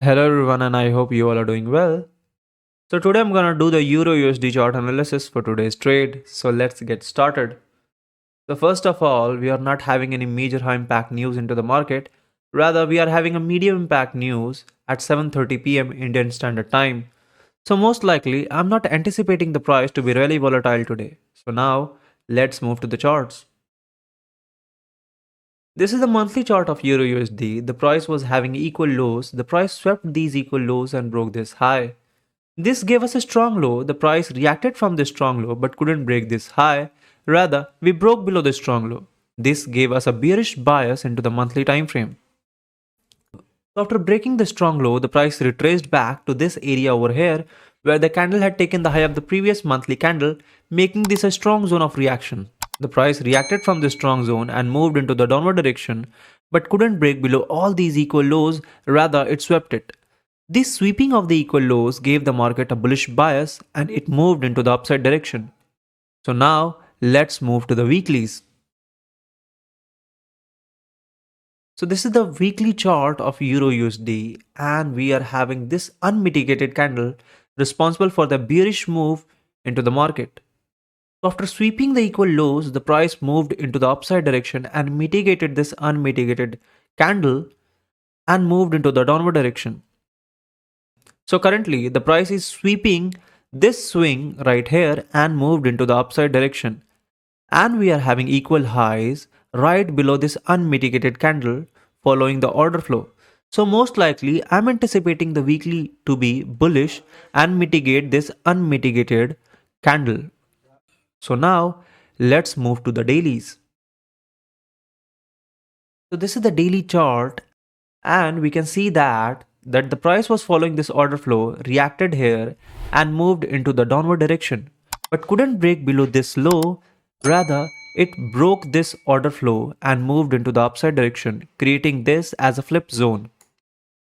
Hello everyone and I hope you all are doing well. So today I'm gonna do the Euro USD chart analysis for today's trade. So let's get started. So first of all, we are not having any major high impact news into the market. Rather, we are having a medium impact news at 7:30 p.m. Indian Standard Time. So most likely, I'm not anticipating the price to be really volatile today. So now, let's move to the charts. This is the monthly chart of Euro USD. The price was having equal lows. The price swept these equal lows and broke this high. This gave us a strong low. The price reacted from this strong low but couldn't break this high. Rather, we broke below the strong low. This gave us a bearish bias into the monthly time frame. So after breaking the strong low, the price retraced back to this area over here where the candle had taken the high of the previous monthly candle, making this a strong zone of reaction. The price reacted from this strong zone and moved into the downward direction but couldn't break below all these equal lows, rather it swept it. This sweeping of the equal lows gave the market a bullish bias and it moved into the upside direction. So now let's move to the weeklies. So this is the weekly chart of Euro USD and we are having this unmitigated candle responsible for the bearish move into the market. So after sweeping the equal lows, the price moved into the upside direction and mitigated this unmitigated candle and moved into the downward direction. So currently the price is sweeping this swing right here and moved into the upside direction. And we are having equal highs right below this unmitigated candle following the order flow. So most likely I'm anticipating the weekly to be bullish and mitigate this unmitigated candle. So now let's move to the dailies. So this is the daily chart and we can see that the price was following this order flow, reacted here and moved into the downward direction but couldn't break below this low. Rather, it broke this order flow and moved into the upside direction, creating this as a flip zone.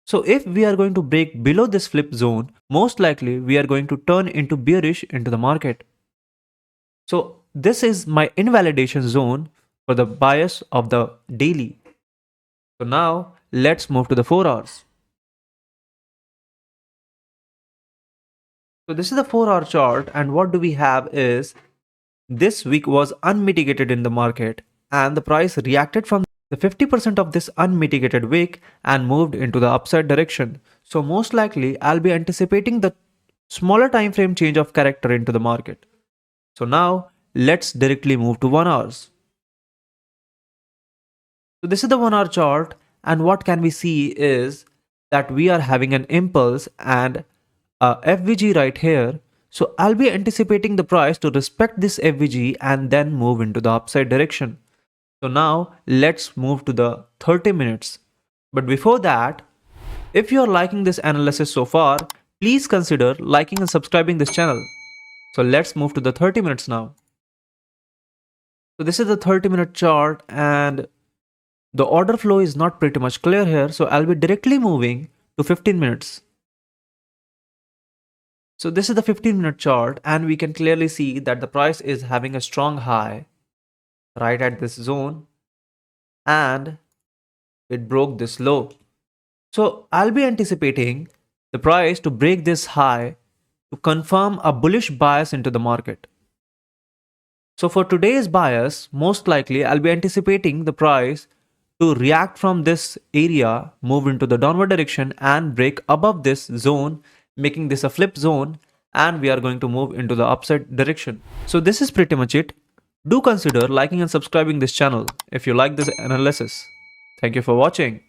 So if we are going to break below this flip zone, most likely we are going to turn into bearish into the market. So this is my invalidation zone for the bias of the daily. So now let's move to the 4 hours. So this is the 4-hour chart and what do we have is this week was unmitigated in the market and the price reacted from the 50% of this unmitigated wick and moved into the upside direction. So most likely I'll be anticipating the smaller time frame change of character into the market. So now let's directly move to 1 hours. So this is the 1 hour chart and what can we see is that we are having an impulse and a FVG right here. So I'll be anticipating the price to respect this FVG and then move into the upside direction. So now let's move to the 30 minutes. But before that, if you are liking this analysis so far, please consider liking and subscribing this channel. So let's move to the 30 minutes now. So this is the 30-minute chart and the order flow is not pretty much clear here. So I'll be directly moving to 15 minutes. So this is the 15-minute chart and we can clearly see that the price is having a strong high right at this zone and it broke this low. So I'll be anticipating the price to break this high to confirm a bullish bias into the market. So for today's bias, most likely I'll be anticipating the price to react from this area, move into the downward direction and break above this zone, making this a flip zone and we are going to move into the upside direction. So this is pretty much it. Do consider liking and subscribing this channel if you like this analysis. Thank you for watching.